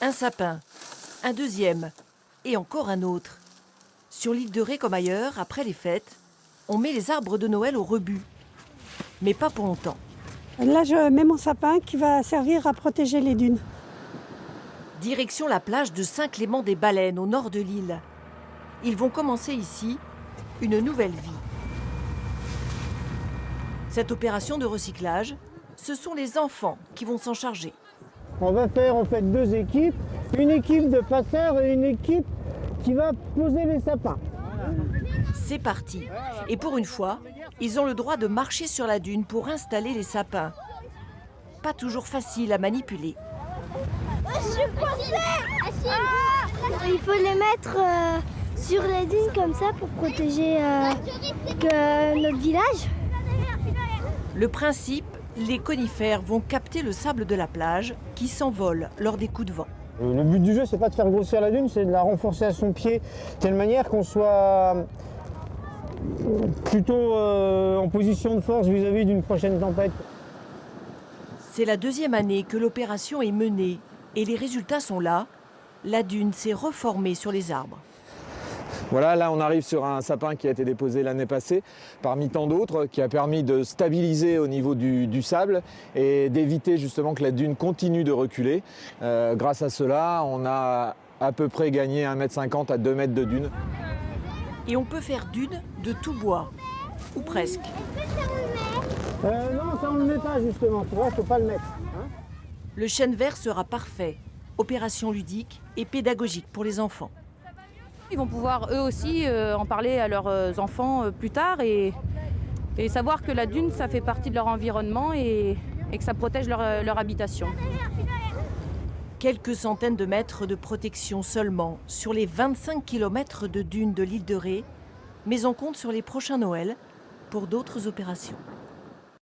Un sapin, un deuxième et encore un autre. Sur l'île de Ré comme ailleurs, après les fêtes, on met les arbres de Noël au rebut. Mais pas pour longtemps. Là, je mets mon sapin qui va servir à protéger les dunes. Direction la plage de Saint-Clément-des-Baleines, au nord de l'île. Ils vont commencer ici une nouvelle vie. Cette opération de recyclage, ce sont les enfants qui vont s'en charger. On va faire en fait deux équipes, une équipe de passeurs et une équipe qui va poser les sapins. C'est parti. Et pour une fois, ils ont le droit de marcher sur la dune pour installer les sapins. Pas toujours facile à manipuler. Je suis coincée. Il faut les mettre sur les dunes comme ça pour protéger notre village. Le principe, les conifères vont capter le sable de la plage qui s'envole lors des coups de vent. Le but du jeu, c'est pas de faire grossir la dune, c'est de la renforcer à son pied, de telle manière qu'on soit plutôt en position de force vis-à-vis d'une prochaine tempête. C'est la deuxième année que l'opération est menée et les résultats sont là. La dune s'est reformée sur les arbres. Voilà, là on arrive sur un sapin qui a été déposé l'année passée, parmi tant d'autres, qui a permis de stabiliser au niveau du sable et d'éviter justement que la dune continue de reculer. Grâce à cela, on a à peu près gagné 1,50 m à 2 mètres de dune. Et on peut faire dune de tout bois, ou presque. Non, ça on le met pas justement, tu vois, faut pas le mettre. Hein. Le chêne vert sera parfait. Opération ludique et pédagogique pour les enfants. Ils vont pouvoir eux aussi en parler à leurs enfants plus tard et savoir que la dune, ça fait partie de leur environnement et que ça protège leur habitation. Quelques centaines de mètres de protection seulement sur les 25 km de dunes de l'île de Ré, mais on compte sur les prochains Noëls pour d'autres opérations.